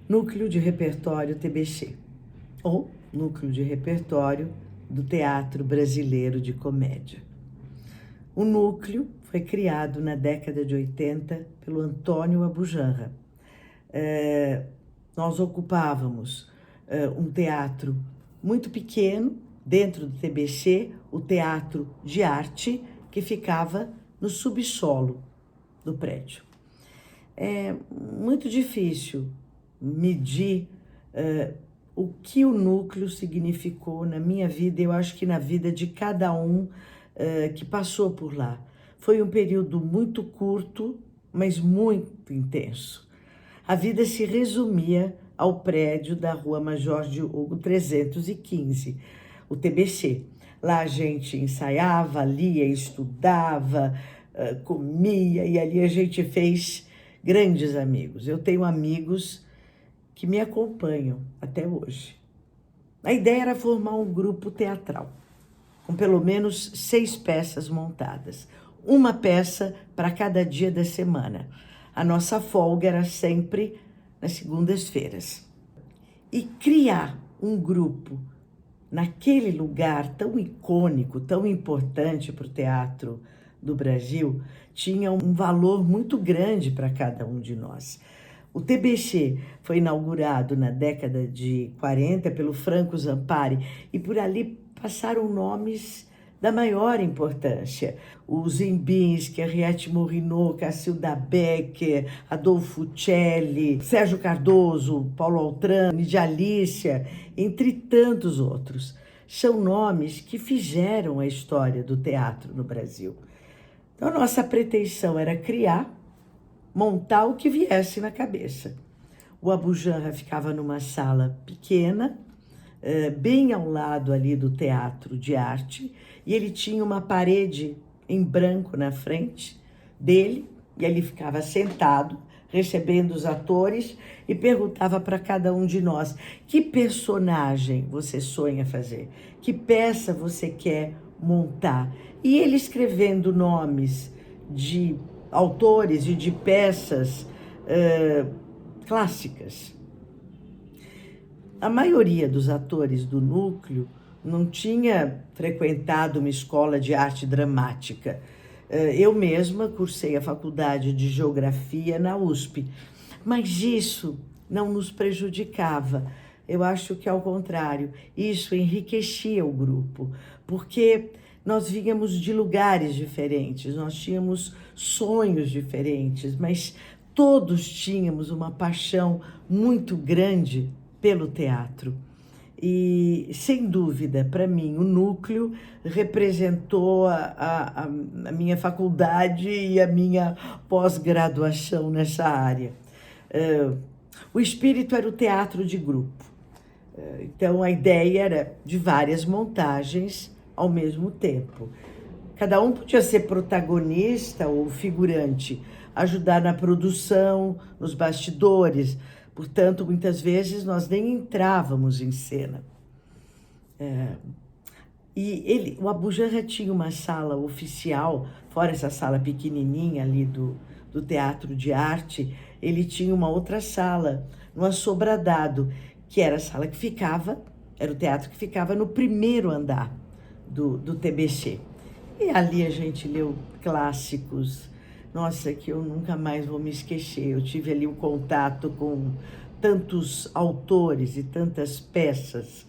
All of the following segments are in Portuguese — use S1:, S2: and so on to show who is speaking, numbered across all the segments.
S1: Núcleo de Repertório TBC, ou Núcleo de Repertório do Teatro Brasileiro de Comédia. O núcleo foi criado na década de 80 pelo Antônio Abujamra. Nós ocupávamos um teatro muito pequeno, dentro do TBC, o Teatro de Arte, que ficava no subsolo do prédio. É muito difícil medir o que o núcleo significou na minha vida, eu acho que na vida de cada um que passou por lá. Foi um período muito curto, mas muito intenso. A vida se resumia ao prédio da Rua Major Diogo 315, o TBC. Lá a gente ensaiava, lia, estudava, comia, e ali a gente fez grandes amigos. Eu tenho amigos que me acompanham até hoje. A ideia era formar um grupo teatral, com pelo menos 6 peças montadas. Uma peça para cada dia da semana. A nossa folga era sempre nas segundas-feiras. E criar um grupo naquele lugar tão icônico, tão importante para o teatro do Brasil, tinha um valor muito grande para cada um de nós. O TBC foi inaugurado na década de 40 pelo Franco Zampari e por ali passaram nomes da maior importância. O Ziembinski, Henriette Morinot, Cacilda Becker, Adolfo Celli, Sérgio Cardoso, Paulo Altran, Nidia Alicia, entre tantos outros. São nomes que fizeram a história do teatro no Brasil. Então, a nossa pretensão era criar, montar o que viesse na cabeça. O Abujamra ficava numa sala pequena, bem ao lado ali do Teatro de Arte, e ele tinha uma parede em branco na frente dele, e ele ficava sentado, recebendo os atores, e perguntava para cada um de nós: que personagem você sonha fazer? Que peça você quer montar? E ele escrevendo nomes de autores e de peças clássicas. A maioria dos atores do núcleo não tinha frequentado uma escola de arte dramática. Eu mesma cursei a faculdade de Geografia na USP, mas isso não nos prejudicava. Eu acho que, ao contrário, isso enriquecia o grupo, porque nós vínhamos de lugares diferentes, nós tínhamos sonhos diferentes, mas todos tínhamos uma paixão muito grande pelo teatro. E, sem dúvida, para mim, o núcleo representou a minha faculdade e a minha pós-graduação nessa área. O espírito era o teatro de grupo. Então, a ideia era de várias montagens ao mesmo tempo. Cada um podia ser protagonista ou figurante, ajudar na produção, nos bastidores. Portanto, muitas vezes nós nem entrávamos em cena. O Abujamra tinha uma sala oficial, fora essa sala pequenininha ali do Teatro de Arte, ele tinha uma outra sala, no Assobradado, que era a sala que ficava, era o teatro que ficava no primeiro andar do TBC. E ali a gente leu clássicos, nossa, que eu nunca mais vou me esquecer. Eu tive ali um contato com tantos autores e tantas peças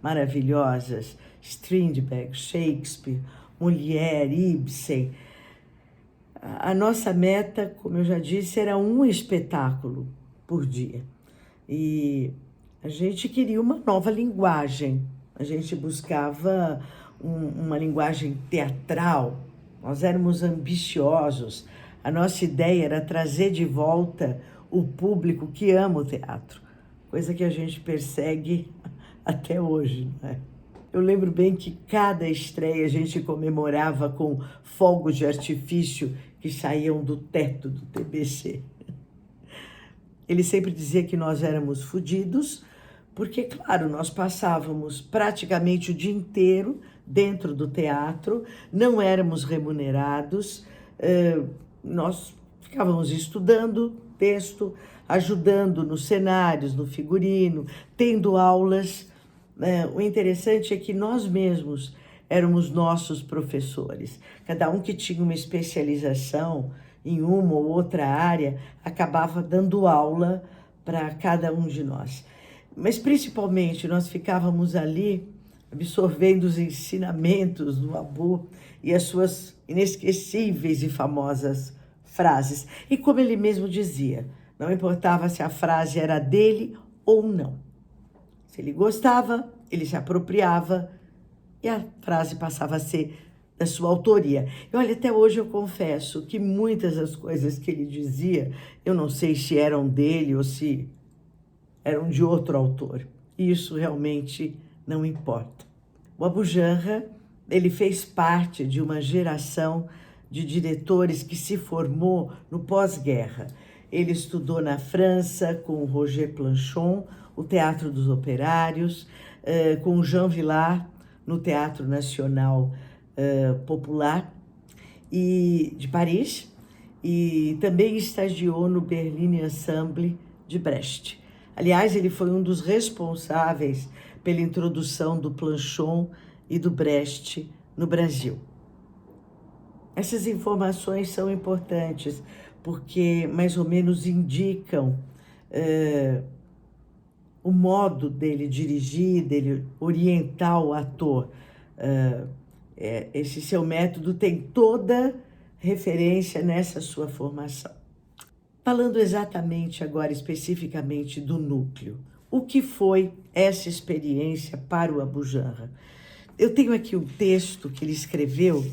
S1: maravilhosas, Strindberg, Shakespeare, Molière, Ibsen. A nossa meta, como eu já disse, era um espetáculo por dia. E a gente queria uma nova linguagem, a gente buscava uma linguagem teatral, nós éramos ambiciosos. A nossa ideia era trazer de volta o público que ama o teatro, coisa que a gente persegue até hoje, não é? Eu lembro bem que cada estreia a gente comemorava com fogos de artifício que saíam do teto do TBC. Ele sempre dizia que nós éramos fodidos, porque, claro, nós passávamos praticamente o dia inteiro dentro do teatro, não éramos remunerados, nós ficávamos estudando, texto, ajudando nos cenários, no figurino, tendo aulas. O interessante é que nós mesmos éramos nossos professores. Cada um que tinha uma especialização em uma ou outra área, acabava dando aula para cada um de nós. Mas principalmente nós ficávamos ali absorvendo os ensinamentos do Abu e as suas inesquecíveis e famosas frases. E como ele mesmo dizia, não importava se a frase era dele ou não. Se ele gostava, ele se apropriava e a frase passava a ser da sua autoria. E olha, até hoje eu confesso que muitas das coisas que ele dizia, eu não sei se eram dele ou se eram de outro autor. Isso realmente não importa. O Abu Janra, ele fez parte de uma geração de diretores que se formou no pós-guerra. Ele estudou na França com Roger Planchon, o Teatro dos Operários, com Jean Vilar, no Teatro Nacional Popular e de Paris, e também estagiou no Berlin Ensemble de Brecht. Aliás, ele foi um dos responsáveis pela introdução do Planchon e do Brecht no Brasil. Essas informações são importantes porque mais ou menos indicam o modo dele dirigir, dele orientar o ator. Esse seu método tem toda referência nessa sua formação. Falando exatamente agora, especificamente do núcleo, o que foi essa experiência para o Abu Janra? Eu tenho aqui um texto que ele escreveu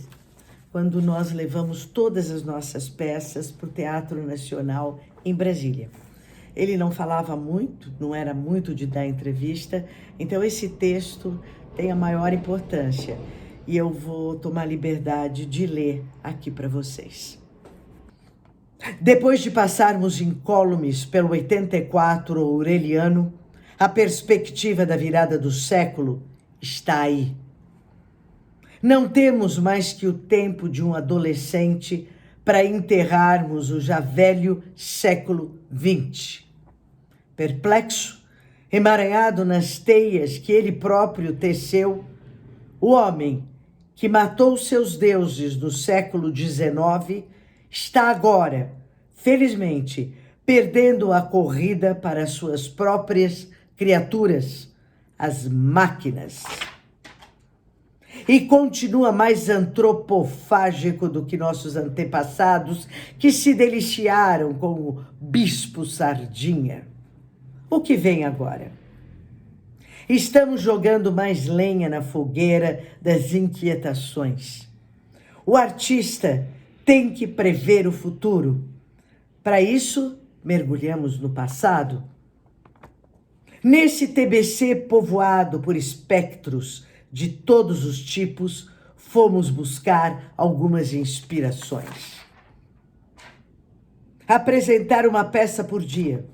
S1: quando nós levamos todas as nossas peças para o Teatro Nacional em Brasília. Ele não falava muito, não era muito de dar entrevista, então esse texto tem a maior importância e eu vou tomar liberdade de ler aqui para vocês. Depois de passarmos incólumes pelo 84 Aureliano, a perspectiva da virada do século está aí. Não temos mais que o tempo de um adolescente para enterrarmos o já velho século XX. Perplexo, emaranhado nas teias que ele próprio teceu, o homem que matou seus deuses no século XIX está agora, felizmente, perdendo a corrida para suas próprias criaturas, as máquinas. E continua mais antropofágico do que nossos antepassados, que se deliciaram com o bispo sardinha. O que vem agora? Estamos jogando mais lenha na fogueira das inquietações. O artista tem que prever o futuro. Para isso, mergulhamos no passado. Nesse TBC povoado por espectros de todos os tipos, fomos buscar algumas inspirações. Apresentar uma peça por dia,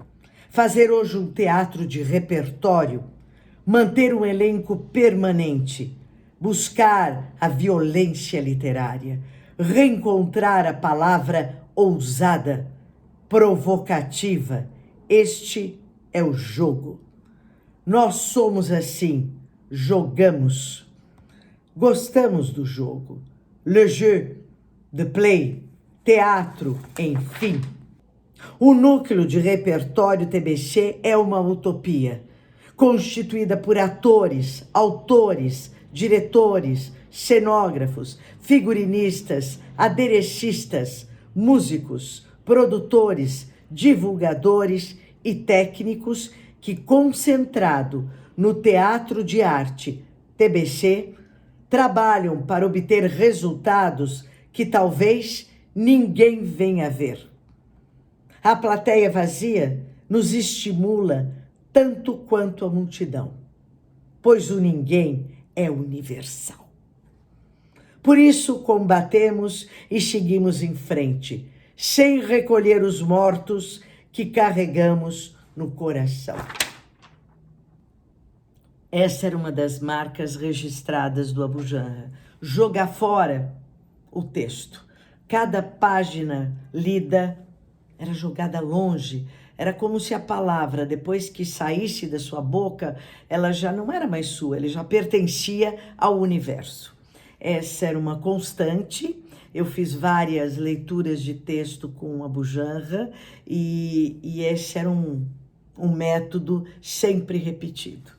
S1: fazer hoje um teatro de repertório, manter um elenco permanente, buscar a violência literária, reencontrar a palavra ousada, provocativa. Este é o jogo. Nós somos assim, jogamos. Gostamos do jogo. Le jeu, the play, teatro, enfim. O núcleo de repertório TBC é uma utopia, constituída por atores, autores, diretores, cenógrafos, figurinistas, aderecistas, músicos, produtores, divulgadores e técnicos que, concentrado no Teatro de Arte, TBC, trabalham para obter resultados que talvez ninguém venha ver. A plateia vazia nos estimula tanto quanto a multidão, pois o ninguém é universal. Por isso combatemos e seguimos em frente, sem recolher os mortos que carregamos no coração. Essa era uma das marcas registradas do Abu Janra. Jogar fora o texto. Cada página lida era jogada longe. Era como se a palavra, depois que saísse da sua boca, ela já não era mais sua, ela já pertencia ao universo. Essa era uma constante. Eu fiz várias leituras de texto com Abu Janra e esse era um método sempre repetido.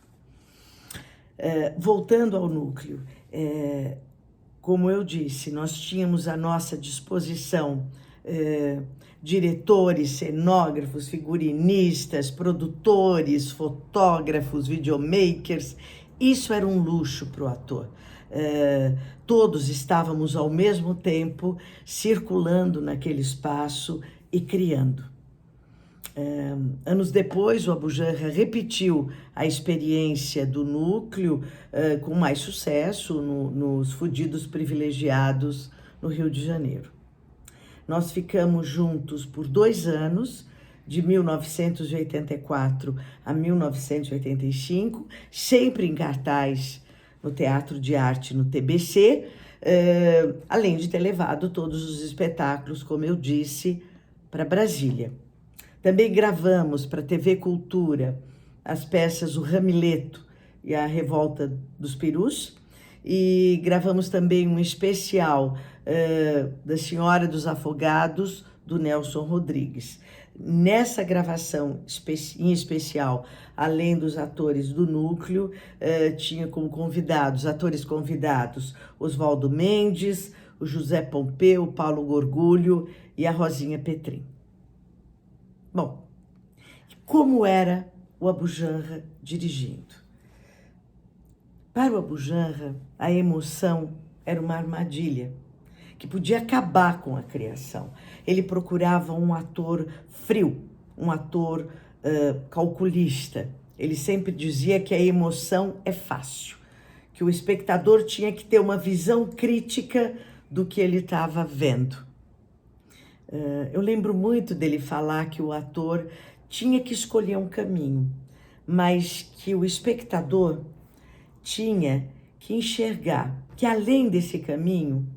S1: Voltando ao núcleo, como eu disse, nós tínhamos à nossa disposição diretores, cenógrafos, figurinistas, produtores, fotógrafos, videomakers. Isso era um luxo para o ator. Todos estávamos ao mesmo tempo circulando naquele espaço e criando. Anos depois, o Abu Janra repetiu a experiência do núcleo com mais sucesso nos Fudidos Privilegiados, no Rio de Janeiro. Nós ficamos juntos por 2 anos, de 1984 a 1985, sempre em cartaz no Teatro de Arte, no TBC, além de ter levado todos os espetáculos, como eu disse, para Brasília. Também gravamos para a TV Cultura as peças O Ramileto e a Revolta dos Perus, e gravamos também um especial da Senhora dos Afogados, do Nelson Rodrigues. Nessa gravação em especial, além dos atores do núcleo, tinha como convidados, atores convidados, Oswaldo Mendes, o José Pompeu, o Paulo Gorgulho e a Rosinha Petrin. Bom, como era o Abu Janra dirigindo? Para o Abu Janra, a emoção era uma armadilha que podia acabar com a criação. Ele procurava um ator frio, um ator calculista. Ele sempre dizia que a emoção é fácil, que o espectador tinha que ter uma visão crítica do que ele estava vendo. Eu lembro muito dele falar que o ator tinha que escolher um caminho, mas que o espectador tinha que enxergar que, além desse caminho,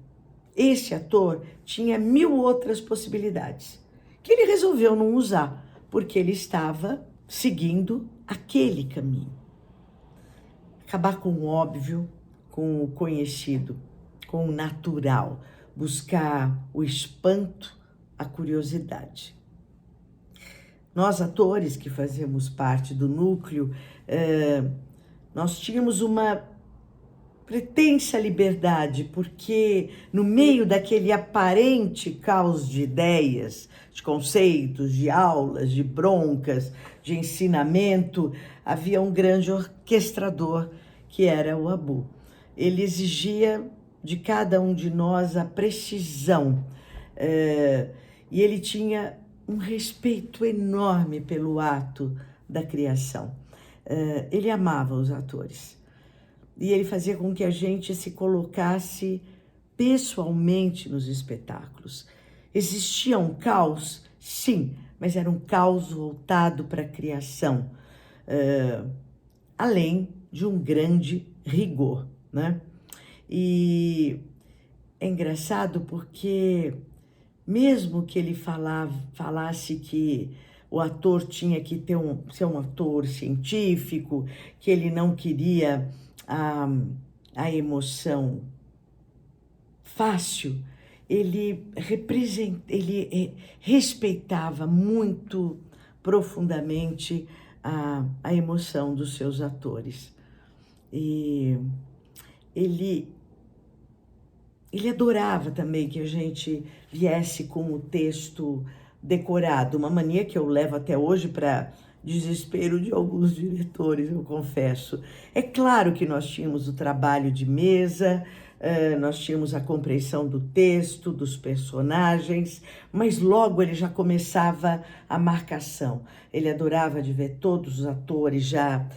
S1: esse ator tinha 1000 outras possibilidades, que ele resolveu não usar, porque ele estava seguindo aquele caminho. Acabar com o óbvio, com o conhecido, com o natural, buscar o espanto, a curiosidade. Nós, atores que fazemos parte do núcleo, nós tínhamos uma pretensa liberdade, porque no meio daquele aparente caos de ideias, de conceitos, de aulas, de broncas, de ensinamento, havia um grande orquestrador que era o Abu. Ele exigia de cada um de nós a precisão, e ele tinha um respeito enorme pelo ato da criação. Ele amava os atores e ele fazia com que a gente se colocasse pessoalmente nos espetáculos. Existia um caos? Sim, mas era um caos voltado para a criação, além de um grande rigor, né? E é engraçado porque, mesmo que ele falasse que o ator tinha que ser um ator científico, que ele não queria a emoção fácil, ele respeitava muito profundamente a emoção dos seus atores. E ele adorava também que a gente viesse com o texto decorado, uma mania que eu levo até hoje para desespero de alguns diretores, eu confesso. É claro que nós tínhamos o trabalho de mesa, nós tínhamos a compreensão do texto, dos personagens, mas logo ele já começava a marcação. Ele adorava de ver todos os atores já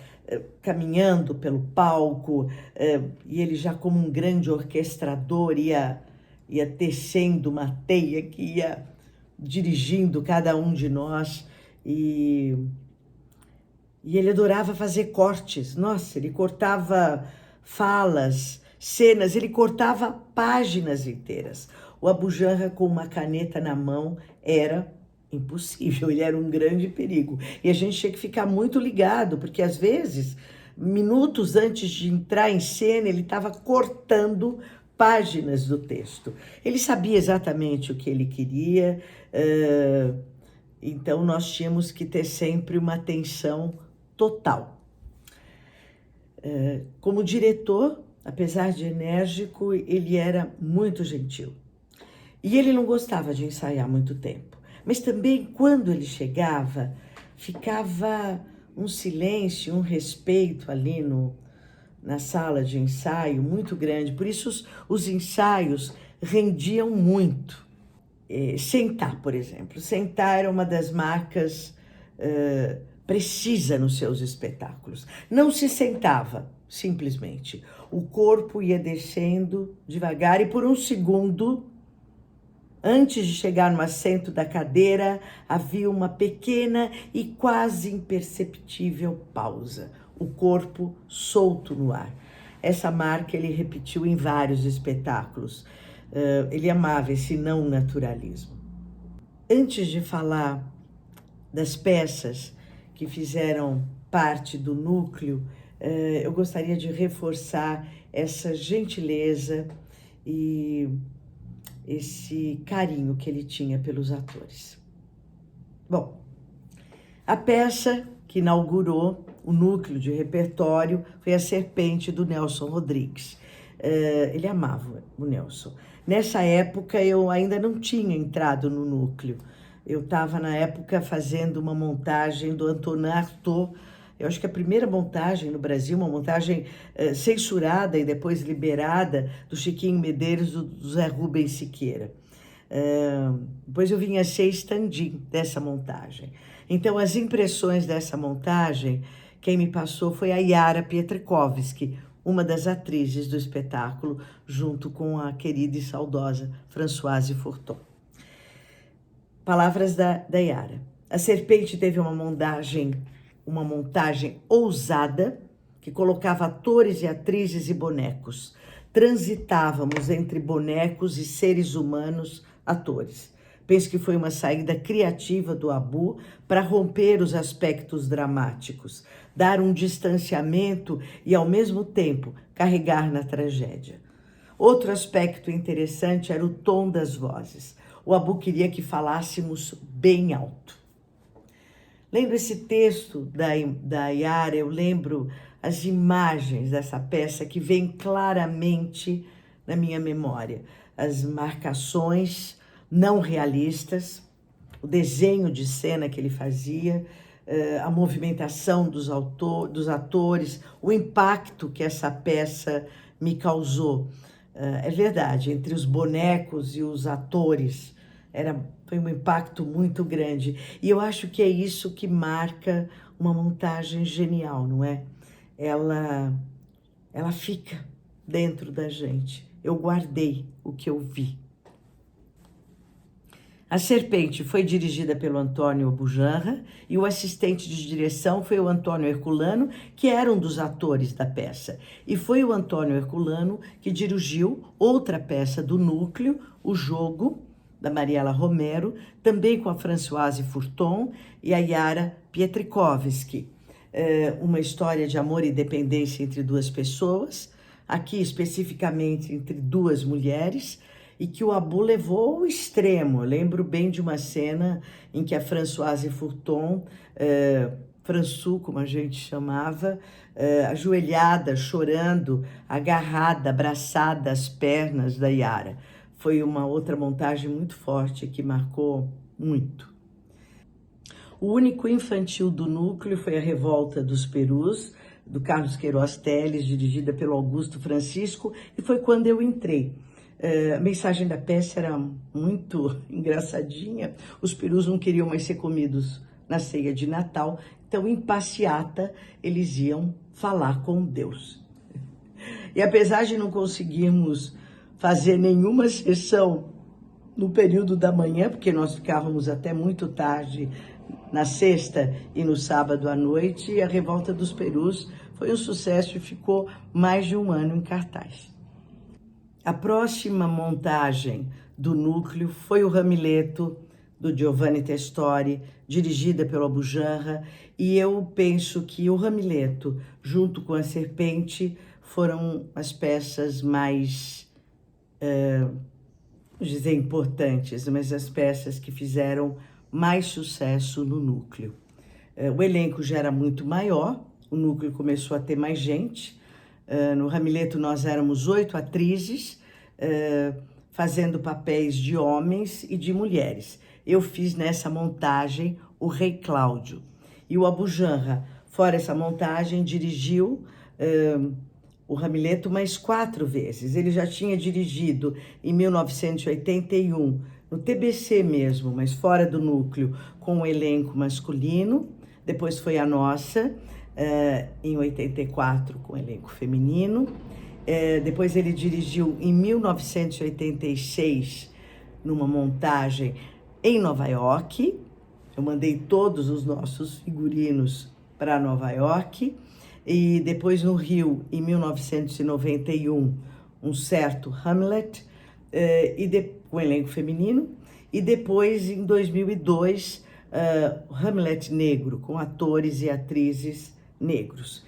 S1: caminhando pelo palco, e ele já como um grande orquestrador ia tecendo uma teia que ia dirigindo cada um de nós, e ele adorava fazer cortes. Nossa, ele cortava falas, cenas, ele cortava páginas inteiras. O Abu Janra, com uma caneta na mão, era impossível, ele era um grande perigo. E a gente tinha que ficar muito ligado, porque às vezes, minutos antes de entrar em cena, ele estava cortando páginas do texto. Ele sabia exatamente o que ele queria, então nós tínhamos que ter sempre uma atenção total. Como diretor, apesar de enérgico, ele era muito gentil. E ele não gostava de ensaiar muito tempo. Mas também, quando ele chegava, ficava um silêncio, um respeito ali na sala de ensaio muito grande. Por isso, os ensaios rendiam muito. Sentar, por exemplo. Sentar era uma das marcas precisa nos seus espetáculos. Não se sentava, simplesmente. O corpo ia descendo devagar e por um segundo, antes de chegar no assento da cadeira, havia uma pequena e quase imperceptível pausa. O corpo solto no ar. Essa marca ele repetiu em vários espetáculos. Ele amava esse não naturalismo. Antes de falar das peças que fizeram parte do núcleo, eu gostaria de reforçar essa gentileza e esse carinho que ele tinha pelos atores. Bom, a peça que inaugurou o núcleo de repertório foi A Serpente, do Nelson Rodrigues. Ele amava o Nelson. Nessa época eu ainda não tinha entrado no núcleo. Eu estava na época fazendo uma montagem do Antonin Artaud. Eu acho que a primeira montagem no Brasil, uma montagem censurada e depois liberada, do Chiquinho Medeiros, do Zé Rubens Siqueira. Depois eu vim a ser stand-in dessa montagem. Então, as impressões dessa montagem, quem me passou foi a Yara Pietrkowski, uma das atrizes do espetáculo, junto com a querida e saudosa Françoise Forton. Palavras da Yara. A Serpente teve uma montagem ousada, que colocava atores e atrizes e bonecos. Transitávamos entre bonecos e seres humanos atores. Penso que foi uma saída criativa do Abu para romper os aspectos dramáticos, dar um distanciamento e, ao mesmo tempo, carregar na tragédia. Outro aspecto interessante era o tom das vozes. O Abu queria que falássemos bem alto. Lembro esse texto da Yara, eu lembro as imagens dessa peça que vêm claramente na minha memória. As marcações não realistas, o desenho de cena que ele fazia, a movimentação dos atores, o impacto que essa peça me causou. É verdade, entre os bonecos e os atores, foi um impacto muito grande. E eu acho que é isso que marca uma montagem genial, não é? Ela fica dentro da gente. Eu guardei o que eu vi. A Serpente foi dirigida pelo Antônio Bujanra e o assistente de direção foi o Antônio Herculano, que era um dos atores da peça. E foi o Antônio Herculano que dirigiu outra peça do núcleo, O Jogo, da Mariela Romero, também com a Françoise Forton e a Yara Pietrkowski. Uma história de amor e dependência entre duas pessoas, aqui especificamente entre duas mulheres, e que o Abu levou ao extremo. Eu lembro bem de uma cena em que a Françoise Forton, Françu, como a gente chamava, ajoelhada, chorando, agarrada, abraçada às pernas da Yara. Foi uma outra montagem muito forte que marcou muito. O único infantil do núcleo foi A Revolta dos Perus, do Carlos Queiroz Teles, dirigida pelo Augusto Francisco, e foi quando eu entrei. A mensagem da peça era muito engraçadinha. Os perus não queriam mais ser comidos na ceia de Natal, então em passeata eles iam falar com Deus. E apesar de não conseguirmos fazer nenhuma sessão no período da manhã, porque nós ficávamos até muito tarde na sexta e no sábado à noite, A Revolta dos Perus foi um sucesso e ficou mais de um ano em cartaz. A próxima montagem do núcleo foi o Ramileto, do Giovanni Testori, dirigida pelo Abujanra, e eu penso que o Hamleto, junto com a Serpente, foram as peças mais, vou dizer importantes, mas as peças que fizeram mais sucesso no núcleo. O elenco já era muito maior, o núcleo começou a ter mais gente. No Hamleto nós éramos 8 atrizes, fazendo papéis de homens e de mulheres. Eu fiz nessa montagem o Rei Cláudio. E o Abujanra, fora essa montagem, dirigiu o Hamleto mais 4 vezes. Ele já tinha dirigido em 1981, no TBC mesmo, mas fora do núcleo, com o elenco masculino. Depois foi a nossa, em 84, com o elenco feminino. Depois ele dirigiu em 1986, numa montagem em Nova York. Eu mandei todos os nossos figurinos para Nova York. E depois no Rio, em 1991, um certo Hamlet, com elenco feminino. E depois, em 2002, Hamlet negro, com atores e atrizes negros.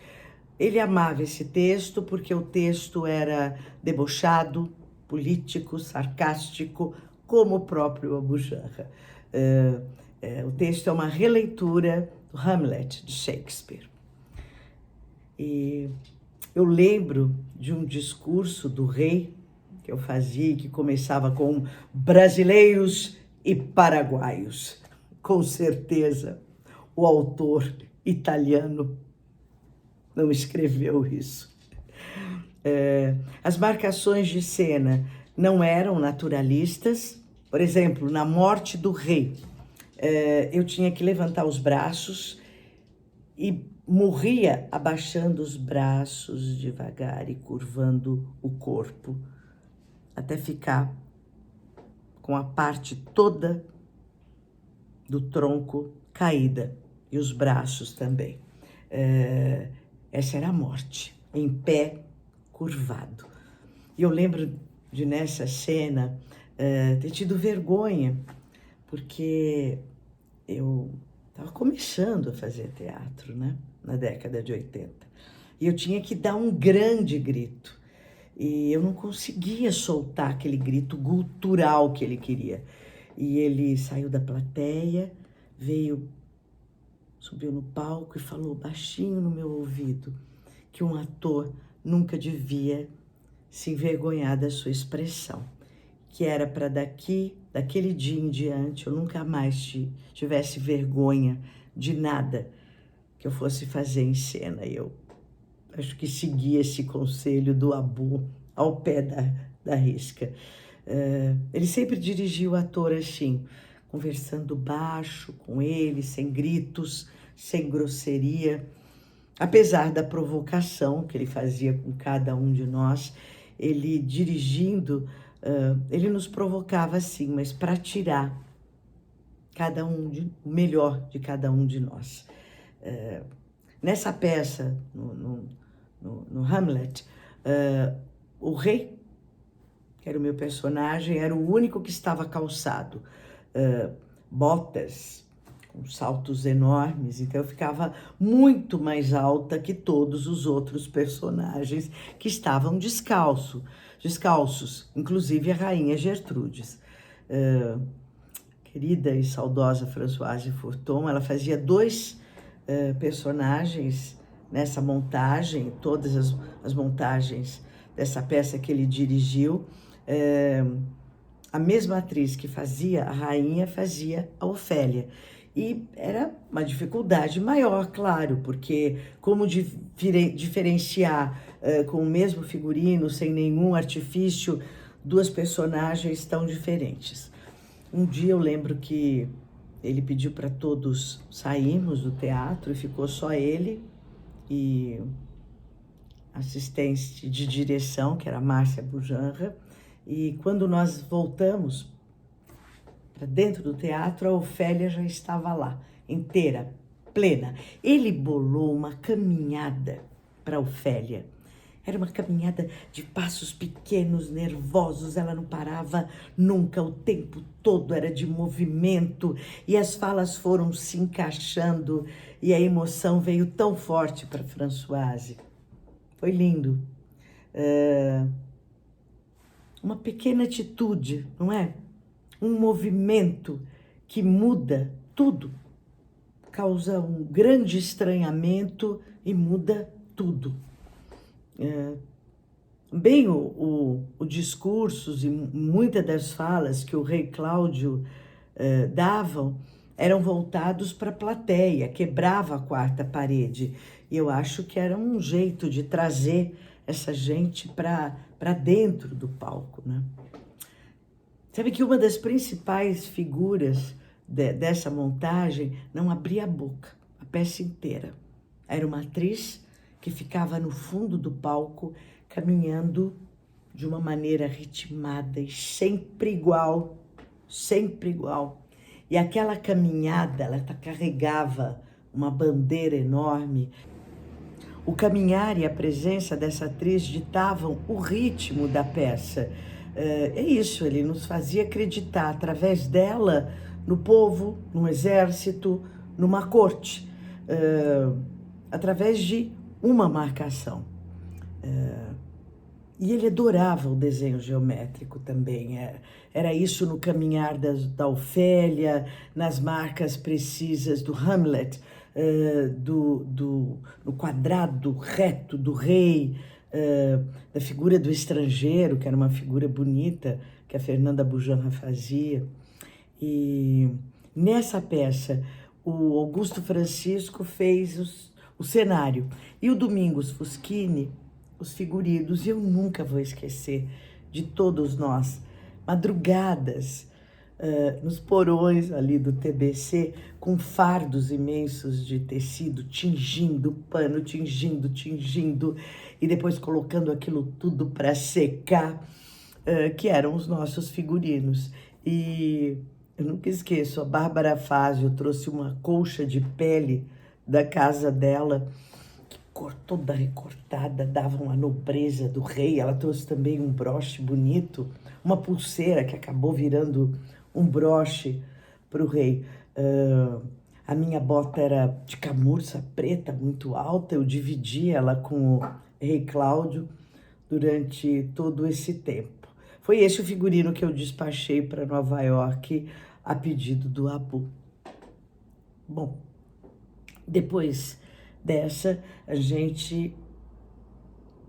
S1: Ele amava esse texto porque o texto era debochado, político, sarcástico, como o próprio Abujanra. O texto é uma releitura do Hamlet, de Shakespeare. E eu lembro de um discurso do rei que eu fazia, que começava com brasileiros e paraguaios. Com certeza, o autor italiano não escreveu isso. As marcações de cena não eram naturalistas. Por exemplo, na morte do rei, eu tinha que levantar os braços e morria abaixando os braços devagar e curvando o corpo, até ficar com a parte toda do tronco caída e os braços também. Essa era a morte, em pé, curvado. E eu lembro de, nessa cena, ter tido vergonha, porque eu estava começando a fazer teatro, né? Na década de 80. E eu tinha que dar um grande grito. E eu não conseguia soltar aquele grito gutural que ele queria. E ele saiu da plateia, subiu no palco e falou baixinho no meu ouvido que um ator nunca devia se envergonhar da sua expressão. Que era para daquele dia em diante, eu nunca mais tivesse vergonha de nada que eu fosse fazer em cena. Eu acho que segui esse conselho do Abu ao pé da risca. Ele sempre dirigiu o ator assim, conversando baixo com ele, sem gritos, sem grosseria. Apesar da provocação que ele fazia com cada um de nós, ele dirigindo, ele nos provocava assim, mas para tirar o melhor de cada um de nós. Nessa peça, no Hamlet, o rei, que era o meu personagem, era o único que estava calçado. Botas, com saltos enormes, então eu ficava muito mais alta que todos os outros personagens que estavam descalços, inclusive a rainha Gertrudes. Querida e saudosa Françoise Forton, ela fazia 2 personagens nessa montagem, todas as montagens dessa peça que ele dirigiu. A mesma atriz que fazia a rainha fazia a Ofélia. E era uma dificuldade maior, claro, porque como diferenciar com o mesmo figurino, sem nenhum artifício, 2 personagens tão diferentes. Um dia eu lembro que ele pediu para todos sairmos do teatro e ficou só ele e assistente de direção, que era a Márcia Abujanra. E quando nós voltamos para dentro do teatro, a Ofélia já estava lá, inteira, plena. Ele bolou uma caminhada para a Ofélia Era uma caminhada de passos pequenos, nervosos, ela não parava nunca, o tempo todo era de movimento, e as falas foram se encaixando, e a emoção veio tão forte para Françoise. Foi lindo. Uma pequena atitude, não é? Um movimento que muda tudo, causa um grande estranhamento e muda tudo. Bem, o discursos e muitas das falas que o rei Cláudio davam eram voltados para a plateia, quebrava a quarta parede. E eu acho que era um jeito de trazer essa gente para dentro do palco, né? Sabe que uma das principais figuras dessa montagem não abria a boca, a peça inteira. Era uma atriz que ficava no fundo do palco, caminhando de uma maneira ritmada e sempre igual, sempre igual. E aquela caminhada, ela carregava uma bandeira enorme. O caminhar e a presença dessa atriz ditavam o ritmo da peça. É isso, ele nos fazia acreditar através dela no povo, no exército, numa corte, através de uma marcação. E ele adorava o desenho geométrico também. Era isso no caminhar da Ofélia, nas marcas precisas do Hamlet, no quadrado reto do rei, da figura do estrangeiro, que era uma figura bonita, que a Fernanda Bujanra fazia. E nessa peça, o Augusto Francisco fez o cenário. E o Domingos Fuschini, os figurinos. E eu nunca vou esquecer de todos nós, madrugadas, nos porões ali do TBC, com fardos imensos de tecido, tingindo o pano, tingindo, e depois colocando aquilo tudo para secar, que eram os nossos figurinos. E eu nunca esqueço, a Bárbara Fazio trouxe uma colcha de pele da casa dela, toda recortada, dava uma nobreza do rei. Ela trouxe também um broche bonito, uma pulseira que acabou virando um broche para o rei. A minha bota era de camurça preta, muito alta, eu dividi ela com o rei Cláudio durante todo esse tempo. Foi esse o figurino que eu despachei para Nova York a pedido do Abu. Bom, depois dessa, a gente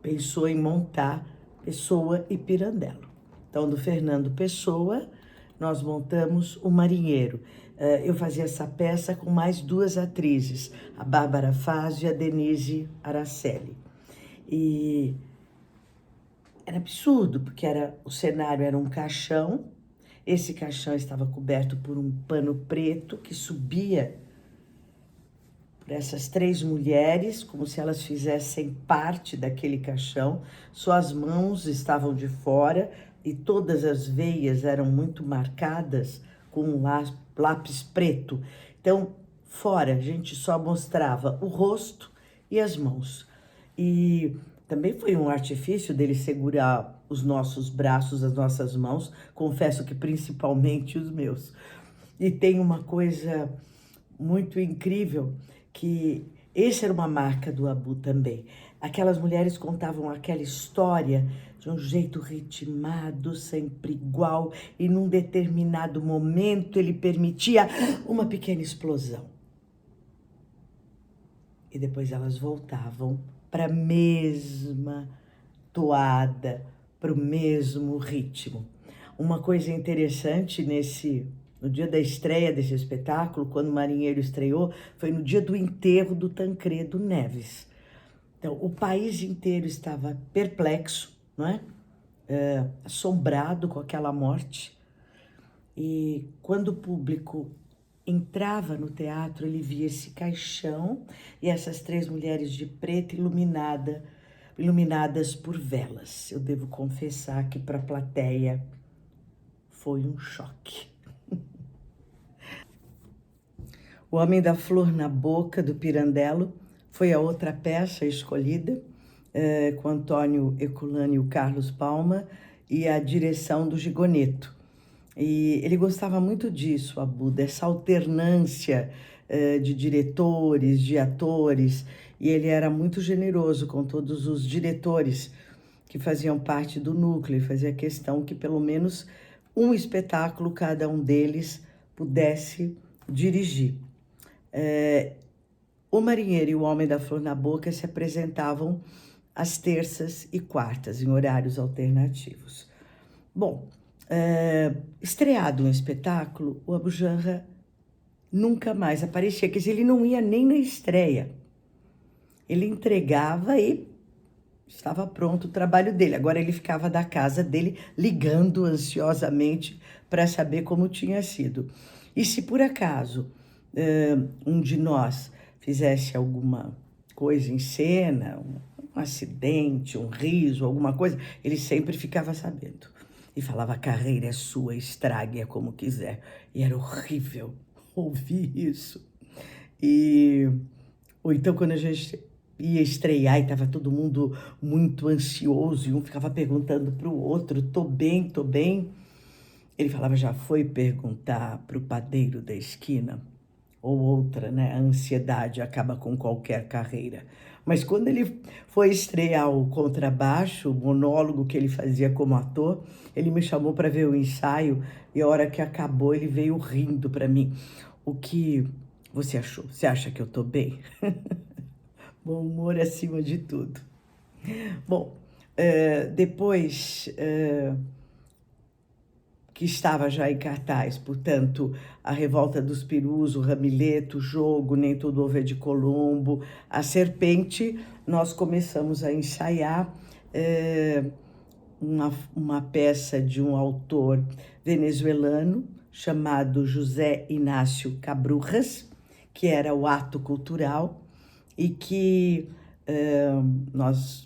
S1: pensou em montar Pessoa e Pirandello. Então, do Fernando Pessoa, nós montamos O Marinheiro. Eu fazia essa peça com mais duas atrizes, a Bárbara Fazio e a Denise Araceli. E era absurdo, porque o cenário era um caixão, esse caixão estava coberto por um pano preto que subia por essas três mulheres, como se elas fizessem parte daquele caixão. Suas mãos estavam de fora e todas as veias eram muito marcadas com um lápis preto. Então, fora, a gente só mostrava o rosto e as mãos. E também foi um artifício dele segurar os nossos braços, as nossas mãos, confesso que principalmente os meus. E tem uma coisa muito incrível, que essa era uma marca do Abu também. Aquelas mulheres contavam aquela história de um jeito ritmado, sempre igual, e num determinado momento ele permitia uma pequena explosão. E depois elas voltavam para a mesma toada, para o mesmo ritmo. Uma coisa interessante no dia da estreia desse espetáculo, quando o Marinheiro estreou, foi no dia do enterro do Tancredo Neves. Então, o país inteiro estava perplexo, não é? Assombrado com aquela morte. E quando o público entrava no teatro, ele via esse caixão e essas três mulheres de preto iluminadas por velas. Eu devo confessar que para a plateia foi um choque. O Homem da Flor na Boca, do Pirandello, foi a outra peça escolhida. com Antônio Herculano e o Carlos Palma, e a direção do Gigoneto. E ele gostava muito disso, Abu, dessa alternância de diretores, de atores, e ele era muito generoso com todos os diretores que faziam parte do núcleo, e fazia questão que pelo menos um espetáculo cada um deles pudesse dirigir. O Marinheiro e o Homem da Flor na Boca se apresentavam às terças e quartas, em horários alternativos. Bom, estreado um espetáculo, o Abu Janra nunca mais aparecia, quer dizer, ele não ia nem na estreia. Ele entregava e estava pronto o trabalho dele. Agora ele ficava da casa dele ligando ansiosamente para saber como tinha sido. E se por acaso um de nós fizesse alguma coisa em cena, um acidente, um riso, alguma coisa, ele sempre ficava sabendo. E falava: a carreira é sua, estrague-a como quiser. E era horrível ouvir isso. Ou então, quando a gente ia estrear e estava todo mundo muito ansioso, e um ficava perguntando para o outro: tô bem, tô bem. Ele falava: já foi perguntar para o padeiro da esquina? Ou outra, né? A ansiedade acaba com qualquer carreira. Mas quando ele foi estrear o Contrabaixo, o monólogo que ele fazia como ator, ele me chamou para ver o ensaio, e a hora que acabou ele veio rindo para mim. O que você achou? Você acha que eu tô bem? Bom humor acima de tudo. Bom, depois que estava já em cartaz, portanto, A Revolta dos Perus, O Ramileto, O Jogo, Nem Todo Ovo é de Colombo, A Serpente, nós começamos a ensaiar uma peça de um autor venezuelano chamado José Inácio Cabrujas, que era o Ato Cultural, e que nós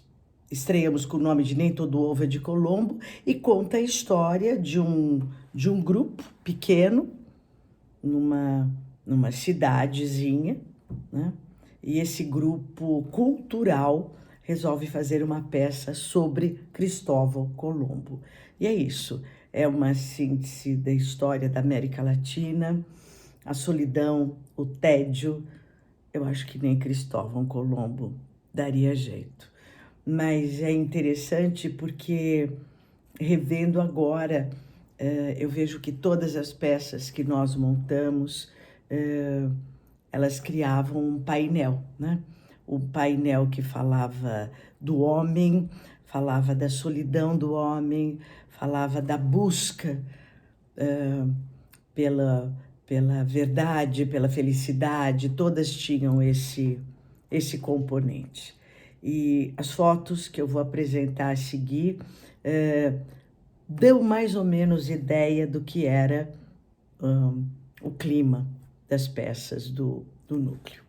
S1: estreamos com o nome de Nem Todo Ovo é de Colombo, e conta a história de um grupo pequeno numa cidadezinha, né? E esse grupo cultural resolve fazer uma peça sobre Cristóvão Colombo. E é isso, é uma síntese da história da América Latina, a solidão, o tédio. Eu acho que nem Cristóvão Colombo daria jeito. Mas é interessante porque, revendo agora, eu vejo que todas as peças que nós montamos, elas criavam um painel, né? Um painel que falava do homem, falava da solidão do homem, falava da busca pela verdade, pela felicidade, todas tinham esse componente. E as fotos que eu vou apresentar a seguir deu mais ou menos ideia do que era o clima das peças do núcleo.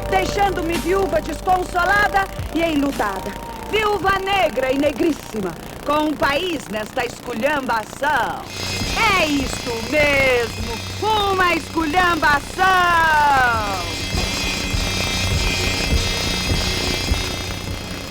S2: deixando-me viúva desconsolada e enlutada. Viúva negra e negríssima, com o país nesta esculhambação. É isto mesmo, uma esculhambação!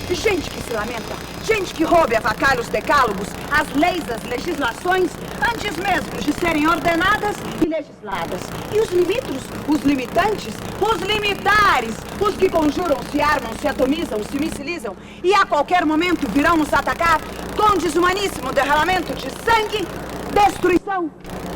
S2: Gente que se lamenta, gente que rouba e avacalha os decálogos, as leis, as legislações, antes mesmo de serem ordenadas e legisladas. E os limitos, os limitantes, os limitares, os que conjuram, se armam, se atomizam, se missilizam e a qualquer momento virão nos atacar com desumaníssimo derramamento de sangue, destruição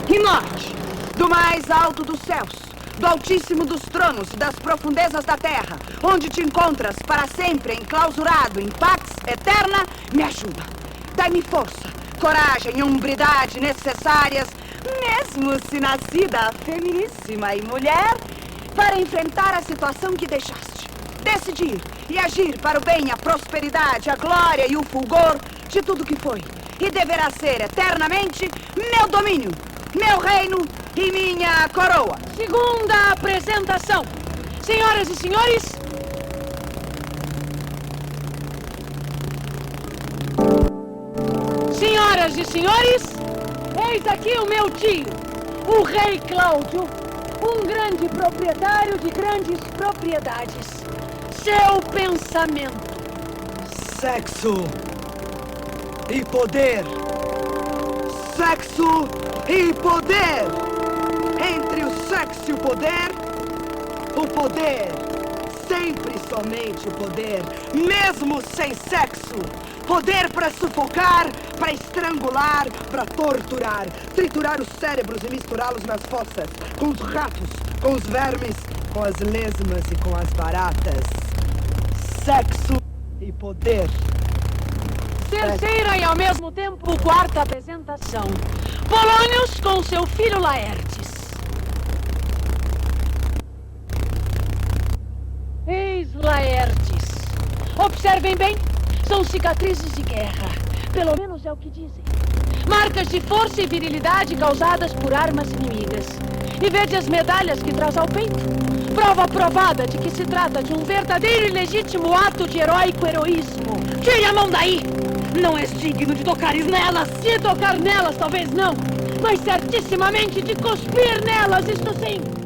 S2: e morte. Do mais alto dos céus, do altíssimo dos tronos e das profundezas da terra, onde te encontras para sempre enclausurado em pax eterna, me ajuda. Dai-me força, coragem e hombridade necessárias, mesmo se nascida feminíssima e mulher, para enfrentar a situação que deixaste. Decidir e agir para o bem, a prosperidade, a glória e o fulgor de tudo que foi. E deverá ser eternamente meu domínio, meu reino e minha coroa.
S3: Segunda apresentação. Senhoras e senhores, senhoras e senhores, eis aqui o meu tio, o rei Cláudio, um grande proprietário de grandes propriedades. Seu pensamento.
S2: Sexo e poder. Sexo e poder. Entre o sexo e o poder, sempre somente o poder, mesmo sem sexo. Poder para sufocar, para estrangular, para torturar, triturar os cérebros e misturá-los nas fossas, com os ratos, com os vermes, com as lesmas e com as baratas. Sexo e poder.
S3: Terceira e ao mesmo tempo quarta apresentação. Polônios com seu filho Laertes. Eis Laertes. Observem bem, são cicatrizes de guerra. Pelo menos é o que dizem. Marcas de força e virilidade causadas por armas inimigas. E vede as medalhas que traz ao peito. Prova provada de que se trata de um verdadeiro e legítimo ato de heróico heroísmo. Tire a mão daí! Não és digno de tocares nelas. Se tocar nelas, talvez não. Mas certissimamente de cuspir nelas, isto sim.